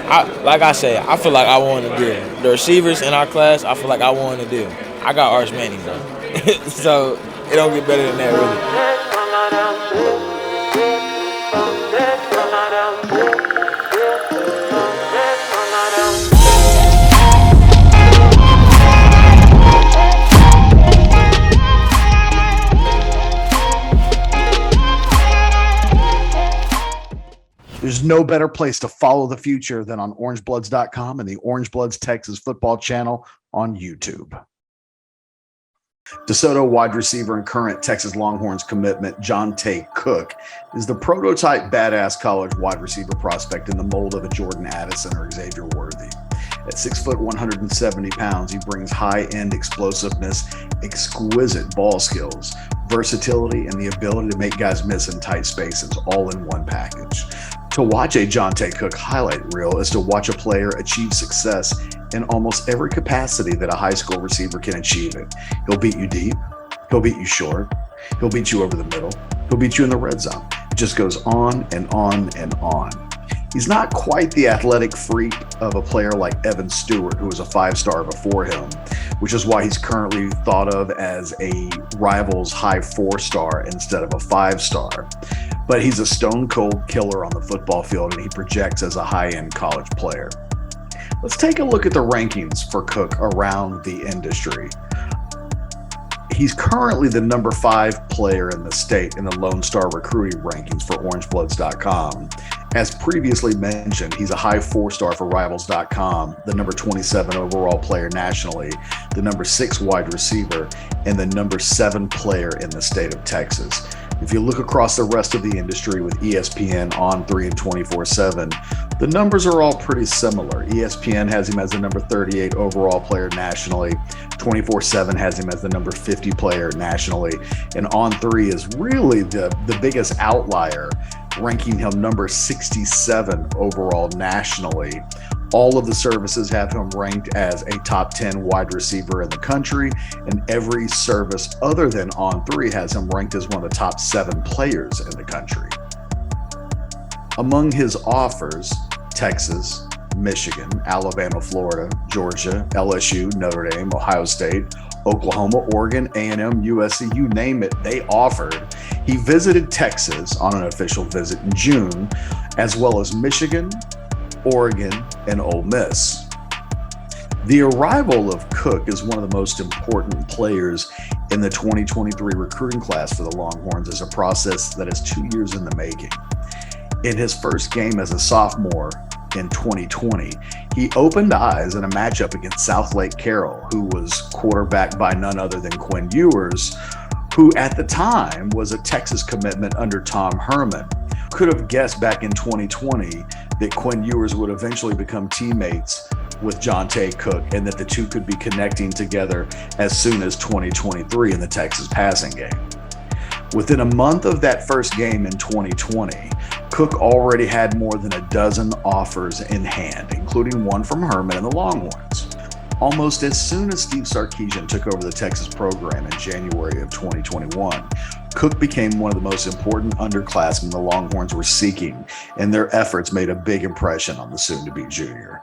like I said, I feel like I won the deal. The receivers in our class, I feel like I won the deal. I got Arch Manning, bro. So it don't get better than that, really. There's no better place to follow the future than on Orangebloods.com and the Orangebloods Texas football channel on YouTube. Desoto wide receiver and current Texas Longhorns commitment Johntay Cook is the prototype badass college wide receiver prospect in the mold of a Jordan Addison or Xavier Worthy. At 6 foot, 170 pounds, he brings high-end explosiveness, exquisite ball skills, versatility, and the ability to make guys miss in tight spaces, all in one package. To watch a Johntay Cook highlight reel is to watch a player achieve success in almost every capacity that a high school receiver can achieve it. He'll beat you deep. He'll beat you short. He'll beat you over the middle. He'll beat you in the red zone. It just goes on and on and on. He's not quite the athletic freak of a player like Evan Stewart, who was a 5-star before him, which is why he's currently thought of as a Rivals high 4-star instead of a 5-star. But he's a stone cold killer on the football field, and he projects as a high-end college player. Let's take a look at the rankings for Cook around the industry. He's currently the number 5 player in the state in the Lone Star recruiting rankings for Orangebloods.com. As previously mentioned, he's a high 4-star for Rivals.com, the number 27 overall player nationally, the number 6 wide receiver, and the number 7 player in the state of Texas. If you look across the rest of the industry with ESPN, On3, and 24/7, the numbers are all pretty similar. ESPN has him as the number 38 overall player nationally. 24/7 has him as the number 50 player nationally. And On3 is really the biggest outlier, ranking him number 67 overall nationally. All of the services have him ranked as a top 10 wide receiver in the country, and every service other than On3 has him ranked as one of the top 7 players in the country. Among his offers, Texas, Michigan, Alabama, Florida, Georgia, LSU, Notre Dame, Ohio State, Oklahoma, Oregon, A&M, USC, you name it, they offered. He visited Texas on an official visit in June, as well as Michigan, Oregon, and Ole Miss. The arrival of Cook is one of the most important players in the 2023 recruiting class for the Longhorns as a process that is 2 years in the making. In his first game as a sophomore in 2020, he opened eyes in a matchup against South Lake Carroll, who was quarterbacked by none other than Quinn Ewers, who at the time was a Texas commitment under Tom Herman. Could have guessed back in 2020 that Quinn Ewers would eventually become teammates with Johntay Cook and that the two could be connecting together as soon as 2023 in the Texas passing game. Within a month of that first game in 2020, Cook already had more than a dozen offers in hand, including one from Herman and the Longhorns. Almost as soon as Steve Sarkisian took over the Texas program in January of 2021, Cook became one of the most important underclassmen the Longhorns were seeking, and their efforts made a big impression on the soon-to-be junior.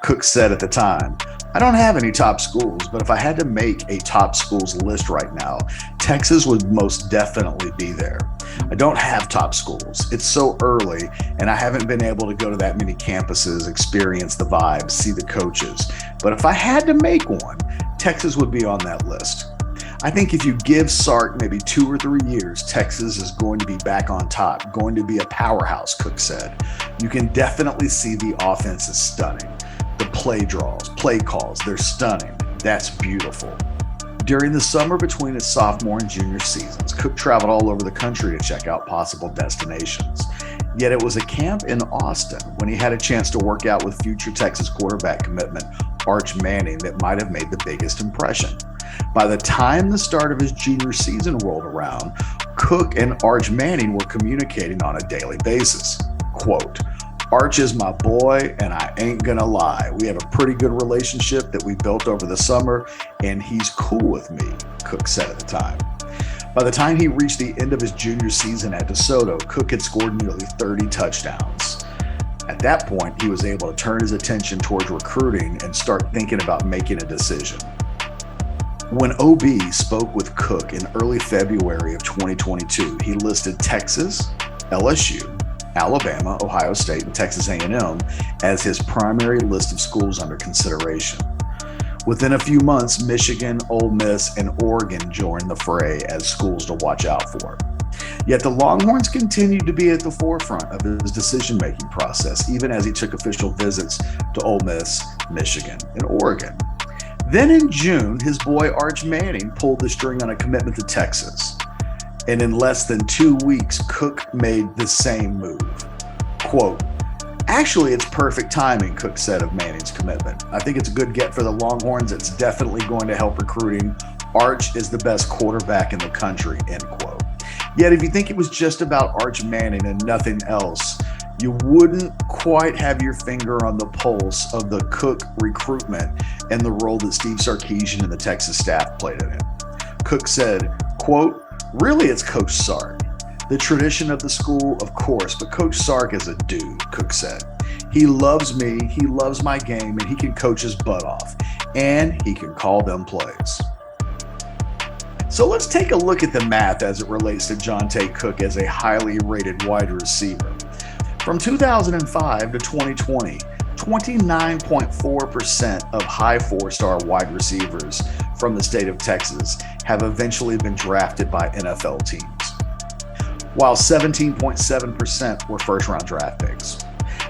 Cook said at the time, "I don't have any top schools, but if I had to make a top schools list right now, Texas would most definitely be there. I don't have top schools. It's so early, and I haven't been able to go to that many campuses, experience the vibes, see the coaches. But if I had to make one, Texas would be on that list. I think if you give Sark maybe 2 or 3 years, Texas is going to be back on top, going to be a powerhouse," Cook said. "You can definitely see the offense is stunning. The play draws, play calls, they're stunning. That's beautiful." During the summer between his sophomore and junior seasons, Cook traveled all over the country to check out possible destinations. Yet it was a camp in Austin when he had a chance to work out with future Texas quarterback commitment Arch Manning that might have made the biggest impression. By the time the start of his junior season rolled around, Cook and Arch Manning were communicating on a daily basis. Quote, "Arch is my boy, and I ain't gonna lie. We have a pretty good relationship that we built over the summer, and he's cool with me," Cook said at the time. By the time he reached the end of his junior season at Desoto, Cook had scored nearly 30 touchdowns. At that point, he was able to turn his attention towards recruiting and start thinking about making a decision. When OB spoke with Cook in early February of 2022, he listed Texas, LSU, Alabama, Ohio State, and Texas A&M as his primary list of schools under consideration. Within a few months, Michigan, Ole Miss, and Oregon joined the fray as schools to watch out for. Yet the Longhorns continued to be at the forefront of his decision-making process, even as he took official visits to Ole Miss, Michigan, and Oregon. Then in June, his boy Arch Manning pulled the string on a commitment to Texas. And in less than 2 weeks, Cook made the same move. Quote, "Actually, it's perfect timing," Cook said of Manning's commitment. "I think it's a good get for the Longhorns. It's definitely going to help recruiting. Arch is the best quarterback in the country," end quote. Yet if you think it was just about Arch Manning and nothing else, you wouldn't quite have your finger on the pulse of the Cook recruitment and the role that Steve Sarkisian and the Texas staff played in it. Cook said, quote, "Really, it's Coach Sark. The tradition of the school, of course, but Coach Sark is a dude," Cook said. "He loves me, he loves my game, and he can coach his butt off, and he can call them plays." So let's take a look at the math as it relates to Johntay Cook as a highly rated wide receiver. From 2005 to 2020, 29.4% of high four-star wide receivers from the state of Texas have eventually been drafted by NFL teams, while 17.7% were first-round draft picks.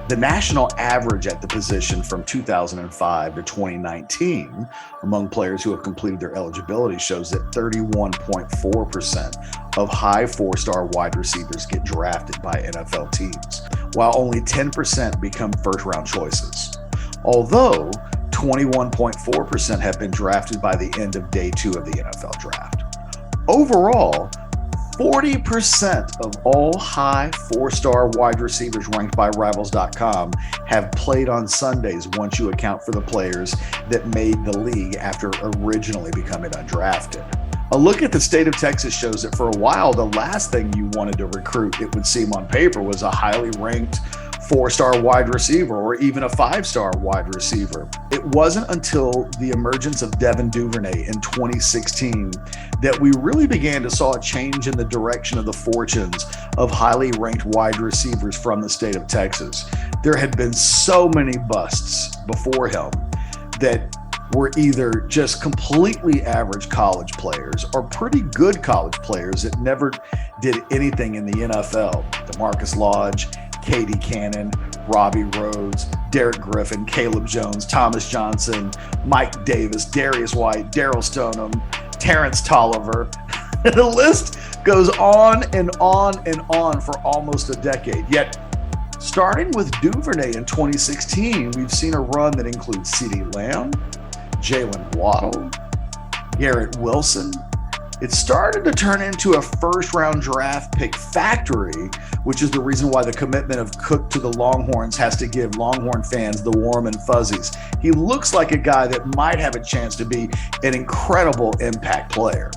The national average at the position from 2005 to 2019 among players who have completed their eligibility shows that 31.4% of high four-star wide receivers get drafted by NFL teams, while only 10% become first-round choices. Although 21.4% have been drafted by the end of day 2 of the NFL draft. Overall, 40% of all high four-star wide receivers ranked by Rivals.com have played on Sundays once you account for the players that made the league after originally becoming undrafted. A look at the state of Texas shows that for a while, the last thing you wanted to recruit, it would seem on paper, was a highly ranked 4-star wide receiver or even a 5-star wide receiver. It wasn't until the emergence of Devin Duvernay in 2016 that we really began to saw a change in the direction of the fortunes of highly ranked wide receivers from the state of Texas. There had been so many busts before him that were either just completely average college players or pretty good college players that never did anything in the NFL. DeMarcus Lodge, Katie Cannon, Robbie Rhodes, Derek Griffin, Caleb Jones, Thomas Johnson, Mike Davis, Darius White, Daryl Stoneham, Terrence Tolliver. The list goes on and on and on for almost a decade. Yet, starting with Duvernay in 2016, we've seen a run that includes CeeDee Lamb, Jalen Waddle, Garrett Wilson. It started to turn into a first-round draft pick factory, which is the reason why the commitment of Cook to the Longhorns has to give Longhorn fans the warm and fuzzies. He looks like a guy that might have a chance to be an incredible impact player.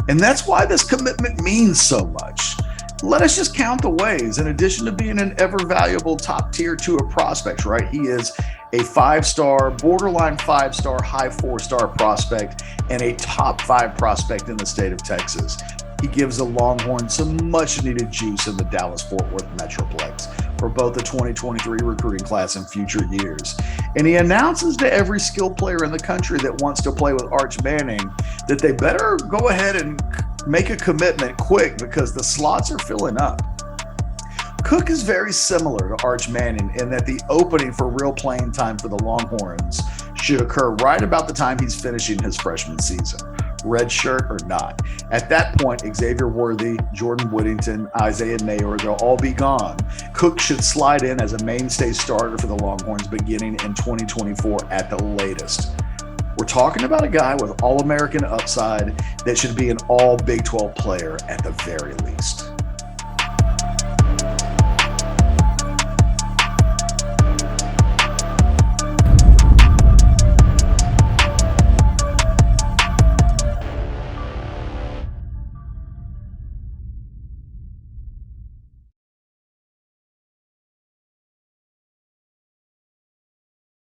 And that's why this commitment means so much. Let us just count the ways. In addition to being an ever-valuable top tier 2 of prospects, right? He is a 5-star, borderline 5-star, high 4-star prospect, and a top 5 prospect in the state of Texas. He gives the Longhorns some much-needed juice in the Dallas-Fort Worth Metroplex for both the 2023 recruiting class and future years. And he announces to every skilled player in the country that wants to play with Arch Manning that they better go ahead and make a commitment quick because the slots are filling up. Cook is very similar to Arch Manning in that the opening for real playing time for the Longhorns should occur right about the time he's finishing his freshman season, red shirt or not. At that point, Xavier Worthy, Jordan Whittington, Isaiah Nayor, they'll all be gone. Cook should slide in as a mainstay starter for the Longhorns beginning in 2024 at the latest. We're talking about a guy with All-American upside that should be an all Big 12 player at the very least.